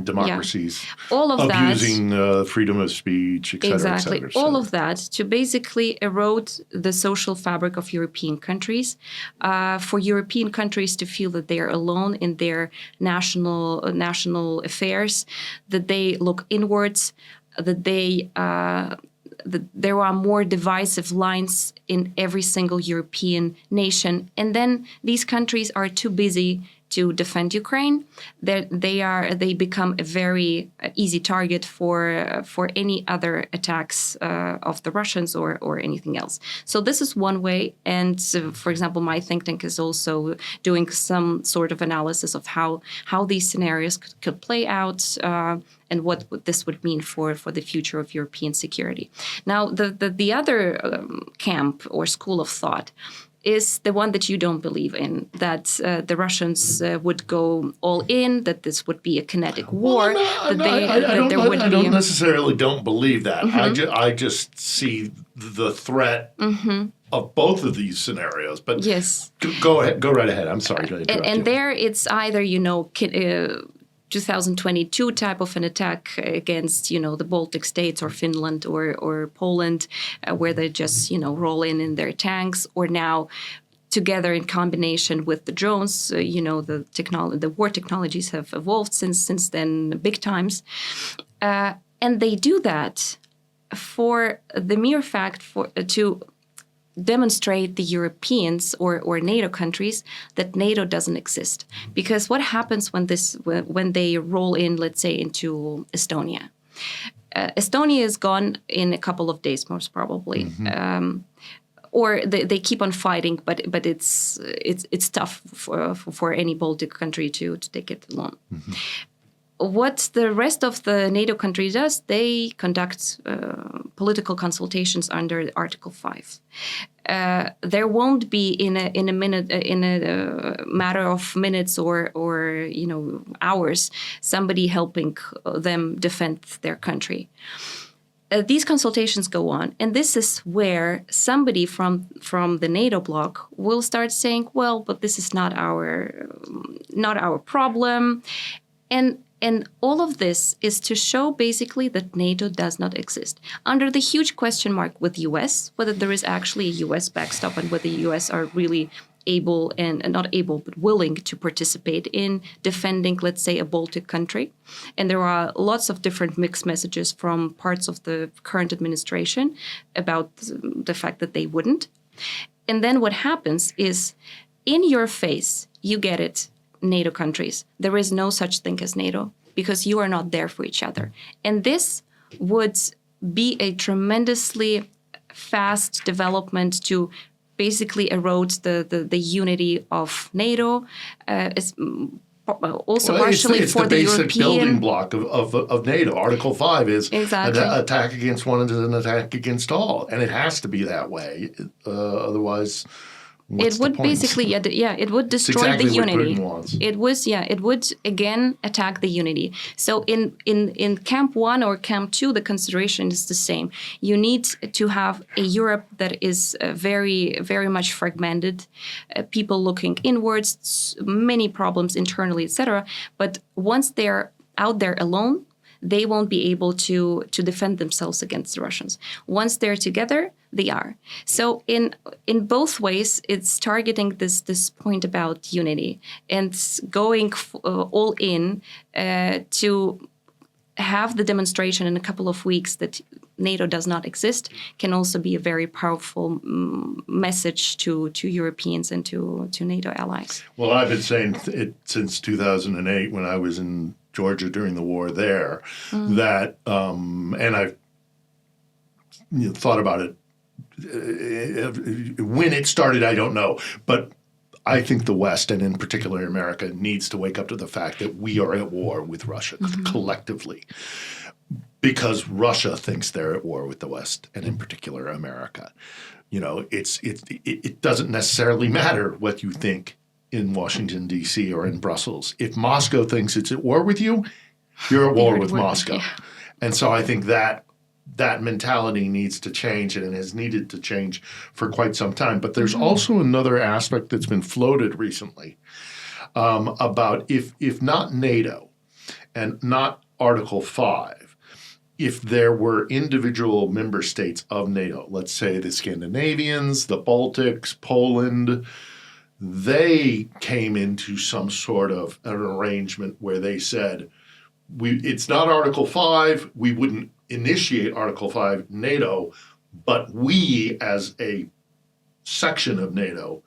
democracies, all of abusing freedom of speech, et cetera, exactly, et cetera, et cetera. all of that to basically erode the social fabric of European countries, for European countries to feel that they are alone in their national affairs, that they look inwards, that there are more divisive lines in every single European nation, and then these countries are too busy to defend Ukraine. They become a very easy target for any other attacks of the Russians or anything else. So this is one way. And for example, my think tank is also doing some sort of analysis of how these scenarios could play out, and what this would mean for the future of European security. Now, the other camp or school of thought is the one that you don't believe in, that the Russians would go all in, that this would be a kinetic war. I don't necessarily don't believe that. Mm-hmm. I just see the threat of both of these scenarios. But yes, go right ahead. I'm sorry to interrupt you. And there it's either 2022 type of an attack against, the Baltic states or Finland or Poland, where they just, roll in their tanks, or now together in combination with the drones, the war technologies have evolved since then big times. And they do that for the mere fact to demonstrate the Europeans or NATO countries that NATO doesn't exist. Because what happens when they roll in, let's say, into Estonia? Estonia is gone in a couple of days, most probably. Mm-hmm. Or they keep on fighting, but it's tough for any Baltic country to take it alone. Mm-hmm. What the rest of the NATO country does, they conduct political consultations under Article 5. There won't be in a matter of minutes or hours somebody helping them defend their country. These consultations go on, and this is where somebody from the NATO bloc will start saying, "Well, but this is not our problem," and all of this is to show basically that NATO does not exist. Under the huge question mark with US, whether there is actually a US backstop and whether the US are really able and not able, but willing to participate in defending, let's say, a Baltic country. And there are lots of different mixed messages from parts of the current administration about the fact that they wouldn't. And then what happens is, in your face, you get it, NATO countries. There is no such thing as NATO because you are not there for each other. And this would be a tremendously fast development to basically erode the unity of NATO. It's also partially it's for the basic European building block of NATO. Article 5 is exactly. an attack against one is an attack against all, and it has to be that way. Otherwise, what's it would the point? basically, it would destroy exactly the unity. What Putin wants. It would again attack the unity. So in Camp 1 or Camp 2, the consideration is the same. You need to have a Europe that is very, very much fragmented, people looking inwards, many problems internally, etc. But once they're out there alone, they won't be able to defend themselves against the Russians. Once they're together, they are. So in both ways, it's targeting this point about unity and going all in to have the demonstration in a couple of weeks that NATO does not exist can also be a very powerful message to Europeans and to NATO allies. Well, I've been saying it since 2008 when I was in Georgia during the war there, that, and I've thought about it. When it started, I don't know. But I think the West, and in particular America, needs to wake up to the fact that we are at war with Russia collectively, because Russia thinks they're at war with the West, and in particular America. It doesn't necessarily matter what you think in Washington, D.C. or in Brussels. If Moscow thinks it's at war with you, you're at war with Moscow. Yeah. And so I think that mentality needs to change, and it has needed to change for quite some time. But there's also another aspect that's been floated recently about if not NATO and not Article 5, if there were individual member states of NATO, let's say the Scandinavians, the Baltics, Poland, they came into some sort of an arrangement where they said, it's not Article 5, we wouldn't initiate Article 5 NATO, but we as a section of NATO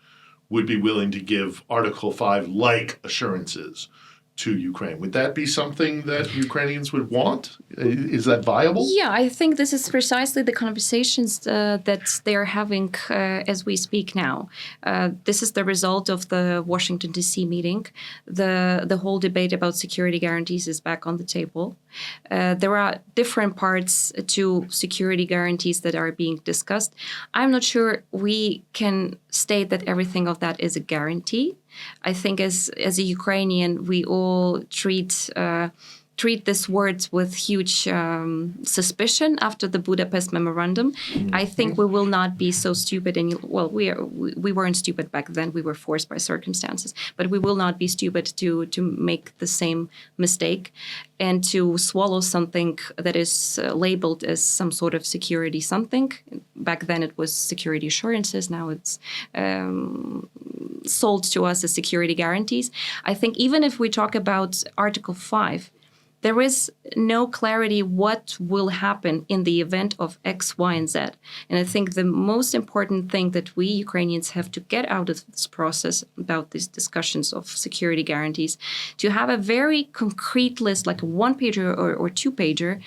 would be willing to give Article 5-like assurances to Ukraine. Would that be something that Ukrainians would want? Is that viable? Yeah, I think this is precisely the conversations that they're having as we speak now. This is the result of the Washington, D.C. meeting. The whole debate about security guarantees is back on the table. There are different parts to security guarantees that are being discussed. I'm not sure we can state that everything of that is a guarantee. I think as a Ukrainian, we all treat these words with huge suspicion after the Budapest Memorandum. I think we will not be so stupid. We weren't stupid back then. We were forced by circumstances. But we will not be stupid to make the same mistake and to swallow something that is labeled as some sort of security something. Back then it was security assurances. Now it's sold to us as security guarantees. I think even if we talk about Article 5, there is no clarity what will happen in the event of X, Y, and Z. And I think the most important thing that we Ukrainians have to get out of this process about these discussions of security guarantees, to have a very concrete list, like a one-pager or two-pager.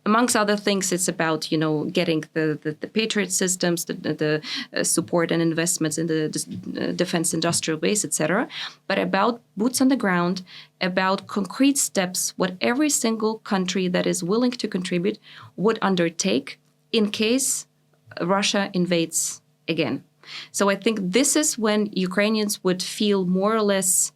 Amongst other things, it's about, getting the Patriot systems, the support and investments in the defense industrial base, etc. But about boots on the ground, about concrete steps, what every single country that is willing to contribute would undertake in case Russia invades again. So I think this is when Ukrainians would feel more or less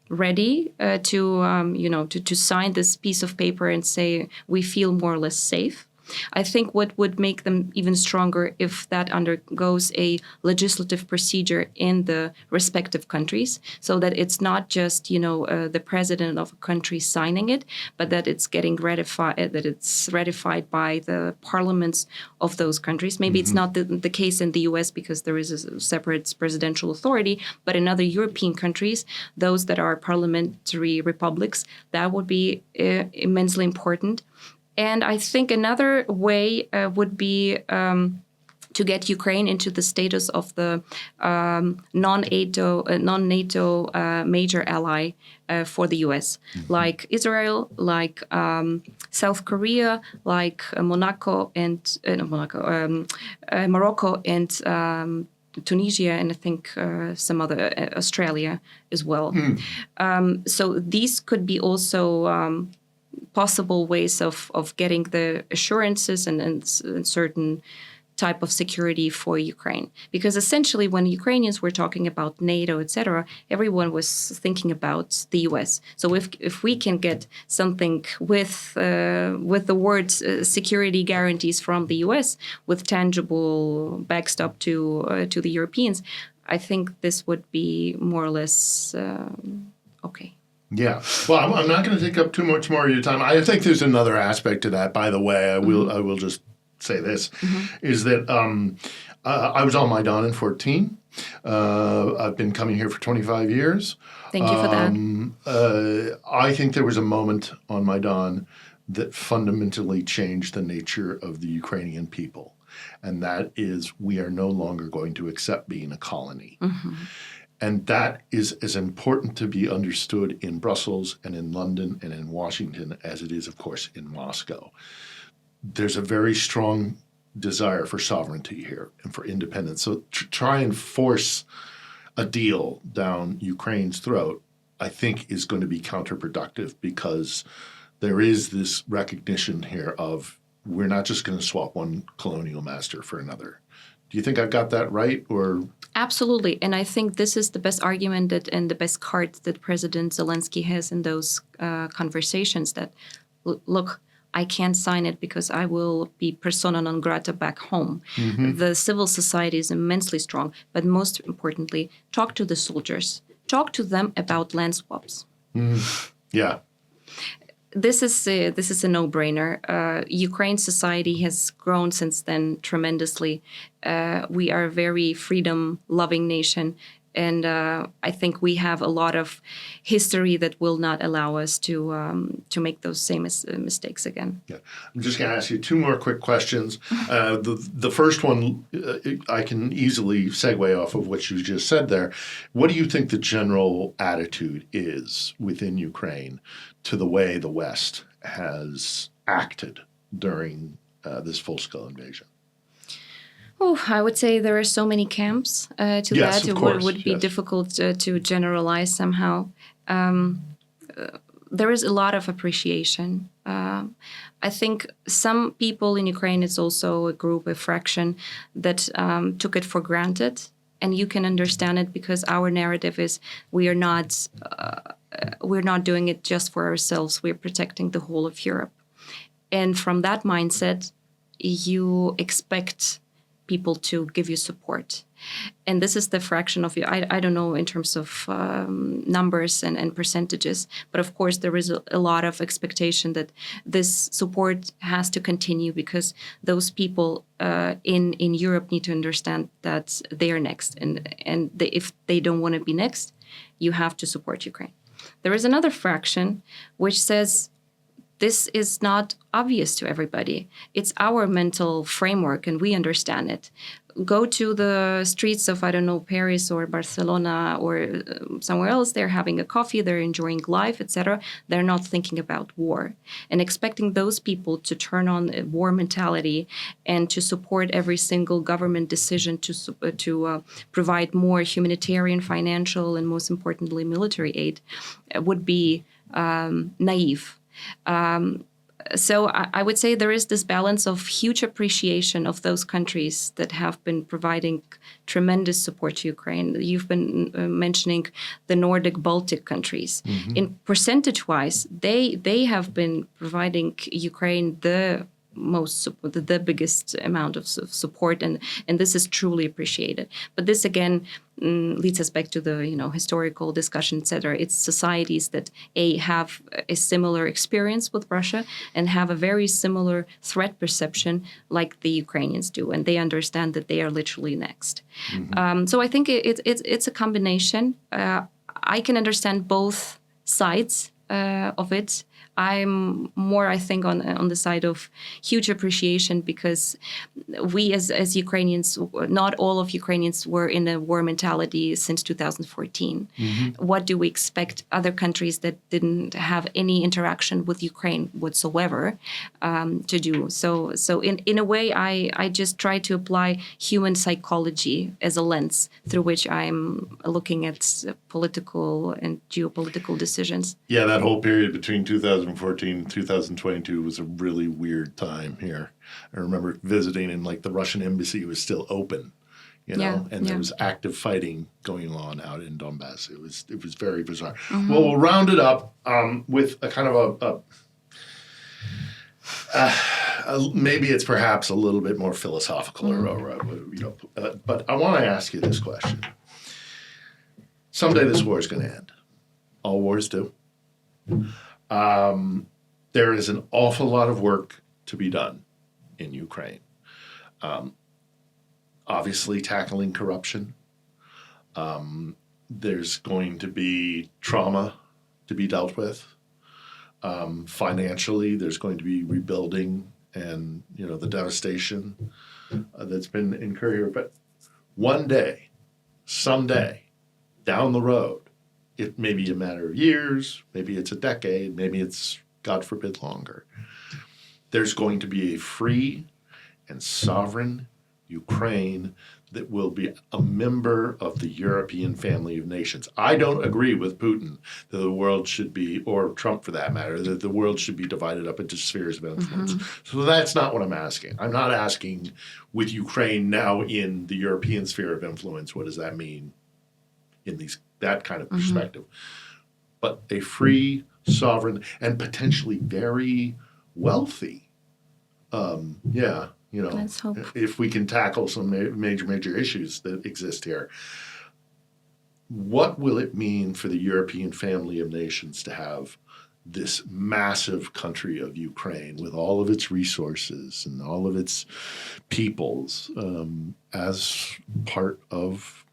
ready to sign this piece of paper and say we feel more or less safe. I think what would make them even stronger if that undergoes a legislative procedure in the respective countries, so that it's not just the president of a country signing it, but that it's getting ratified, that it's ratified by the parliaments of those countries. Maybe it's not the case in the U.S. because there is a separate presidential authority, but in other European countries, those that are parliamentary republics, that would be immensely important. And I think another way would be to get Ukraine into the status of the non-NATO major ally for the U.S., like Israel, like South Korea, like Morocco and Tunisia, and I think some other Australia as well. So these could be also possible ways of getting the assurances and certain type of security for Ukraine. Because essentially when Ukrainians were talking about NATO, etc., everyone was thinking about the US. So if we can get something with the words security guarantees from the US with tangible backstop to the Europeans, I think this would be more or less okay. Yeah. Well, I'm not going to take up too much more of your time. I think there's another aspect to that. By the way, I will just say this, is that I was on Maidan in 2014. I've been coming here for 25 years. Thank you for that. I think there was a moment on Maidan that fundamentally changed the nature of the Ukrainian people. And that is, we are no longer going to accept being a colony. And that is as important to be understood in Brussels and in London and in Washington as it is, of course, in Moscow. There's a very strong desire for sovereignty here and for independence. So to try and force a deal down Ukraine's throat, I think, is going to be counterproductive, because there is this recognition here of, we're not just going to swap one colonial master for another. Do you think I've got that right, or? Absolutely. And I think this is the best argument and the best card that President Zelensky has in those conversations, that, look, I can't sign it because I will be persona non grata back home. Mm-hmm. The civil society is immensely strong. But most importantly, talk to the soldiers. Talk to them about land swaps. Yeah. This is a no-brainer. Ukraine society has grown since then tremendously. We are a very freedom-loving nation, and I think we have a lot of history that will not allow us to make those same mistakes again. Yeah, I'm just going to ask you two more quick questions. The first one, I can easily segue off of what you just said there. What do you think the general attitude is within Ukraine to the way the West has acted during this full-scale invasion? Oh, I would say there are so many camps to yes, that. Of course, It would be difficult to generalize somehow. There is a lot of appreciation. I think some people in Ukraine, it's also a group, a fraction, that took it for granted. And you can understand it, because our narrative is we're not doing it just for ourselves. We're protecting the whole of Europe. And from that mindset, you expect people to give you support. And this is the fraction of you. I don't know in terms of numbers and percentages, but of course there is a lot of expectation that this support has to continue, because those people in Europe need to understand that they are next. And if they don't want to be next, you have to support Ukraine. There is another fraction which says, this is not obvious to everybody. It's our mental framework, and we understand it. Go to the streets of, I don't know, Paris or Barcelona or somewhere else. They're having a coffee, they're enjoying life, etc. They're not thinking about war. And expecting those people to turn on a war mentality and to support every single government decision to provide more humanitarian, financial, and most importantly, military aid would be naive. So I would say there is this balance of huge appreciation of those countries that have been providing tremendous support to Ukraine. You've been mentioning the Nordic Baltic countries. Mm-hmm. In percentage-wise, they have been providing Ukraine the biggest amount of support, and this is truly appreciated. But this again leads us back to the historical discussion, etc. It's societies that have a similar experience with Russia and have a very similar threat perception like the Ukrainians do, and they understand that they are literally next. Mm-hmm. So I think it's a combination. I can understand both sides of it. I'm more, I think, on the side of huge appreciation, because we as Ukrainians, not all of Ukrainians were in a war mentality since 2014. Mm-hmm. What do we expect other countries that didn't have any interaction with Ukraine whatsoever to do? So in a way, I just try to apply human psychology as a lens through which I'm looking at political and geopolitical decisions. Yeah, that whole period between 2014 and 2022 was a really weird time here. I remember visiting, and like the Russian embassy was still open, and there was active fighting going on out in Donbass. It was very bizarre. Mm-hmm. Well, we'll round it up with a kind of maybe it's perhaps a little bit more philosophical, but I want to ask you this question. Someday this war is going to end. All wars do. There is an awful lot of work to be done in Ukraine. Obviously, tackling corruption. There's going to be trauma to be dealt with. Financially, there's going to be rebuilding and, the devastation that's been incurred here. But one day, someday, down the road, it may be a matter of years, maybe it's a decade, maybe it's, God forbid, longer, there's going to be a free and sovereign Ukraine that will be a member of the European family of nations. I don't agree with Putin that the world should be, or Trump for that matter, that the world should be divided up into spheres of influence. So that's not what I'm asking. I'm not asking, with Ukraine now in the European sphere of influence, what does that mean in that kind of perspective? But a free, sovereign, and potentially very wealthy, Let's hope. if we can tackle some major issues that exist here. What will it mean for the European family of nations to have this massive country of Ukraine with all of its resources and all of its peoples as part of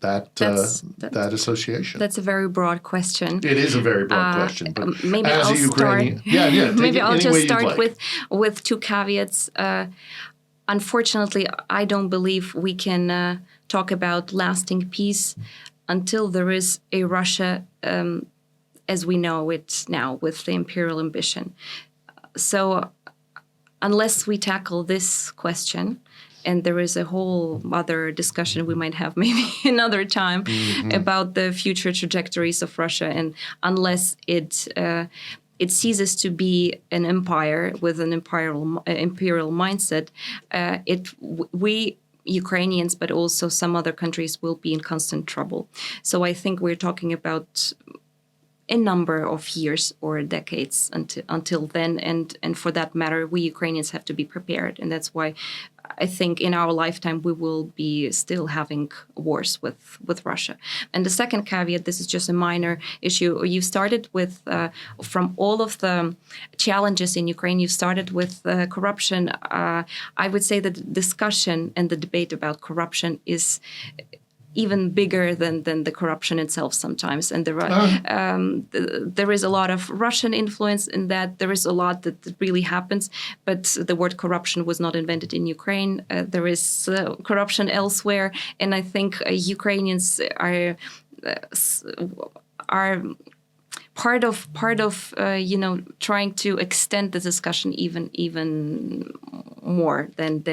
that association? That's a very broad question. It is a very broad question. But Maybe as I'll a Ukrainian, start. Maybe I'll just start like. with two caveats. Unfortunately, I don't believe we can talk about lasting peace until there is a Russia as we know it now, with the imperial ambition. So unless we tackle this question, and there is a whole other discussion we might have maybe another time about the future trajectories of Russia, and unless it ceases to be an empire with an imperial mindset, we Ukrainians, but also some other countries, will be in constant trouble. So I think we're talking about a number of years or decades until then, and for that matter, we Ukrainians have to be prepared, and that's why I think in our lifetime we will be still having wars with Russia. And the second caveat, this is just a minor issue. You started with, from all of the challenges in Ukraine, you started with corruption. I would say that the discussion and the debate about corruption is even bigger than the corruption itself sometimes. And there is a lot of Russian influence in that. There is a lot that really happens, but the word corruption was not invented in Ukraine. There is corruption elsewhere. And I think Ukrainians are part of trying to extend the discussion even more than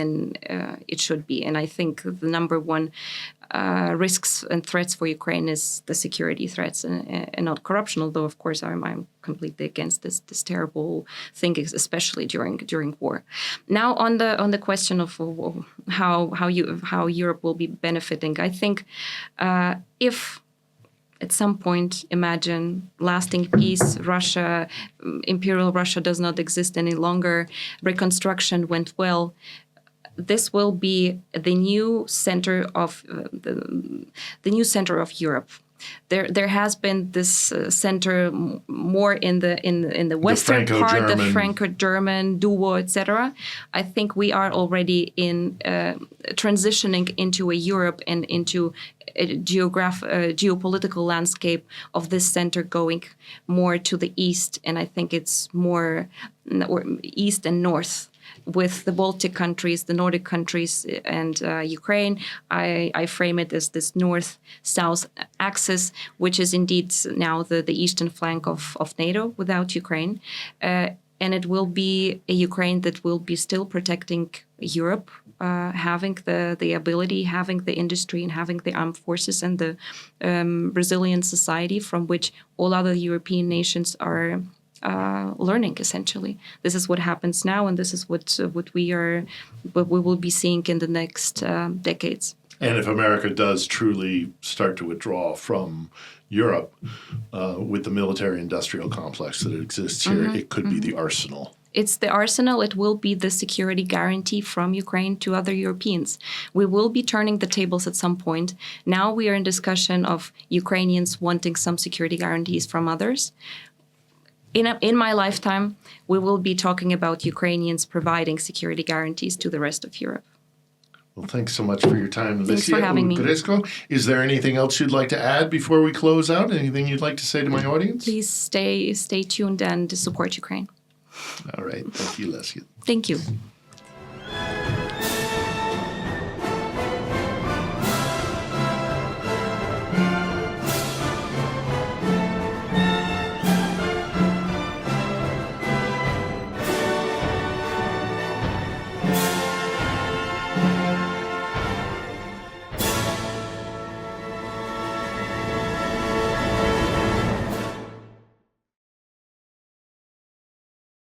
it should be. And I think the number one risks and threats for Ukraine is the security threats and not corruption. Although, of course, I'm completely against this terrible thing, especially during war. Now, on the question of how Europe will be benefiting, I think if at some point, imagine lasting peace, Imperial Russia does not exist any longer, reconstruction went well, this will be the new center of the new center of Europe. There has been this center more in the western part, the Franco-German, Duo, etc. I think we are already in transitioning into a Europe and into a geopolitical landscape of this center going more to the east, and I think it's more east and north, with the Baltic countries, the Nordic countries, and Ukraine. I frame it as this north-south axis, which is indeed now the eastern flank of NATO without Ukraine. And it will be a Ukraine that will be still protecting Europe, having the ability, having the industry, and having the armed forces and the resilient society from which all other European nations are learning. Essentially, this is what happens now, and this is what we will be seeing in the next decades. And if America does truly start to withdraw from Europe with the military-industrial complex that exists here, it could be the arsenal. It's the arsenal. It will be the security guarantee from Ukraine to other Europeans. We will be turning the tables at some point. Now we are in discussion of Ukrainians wanting some security guarantees from others. In my lifetime, we will be talking about Ukrainians providing security guarantees to the rest of Europe. Well, thanks so much for your time, Thanks for having me. Lesia Ogryzko. Is there anything else you'd like to add before we close out? Anything you'd like to say to my audience? Please stay tuned and support Ukraine. All right. Thank you, Lesia. Thank you.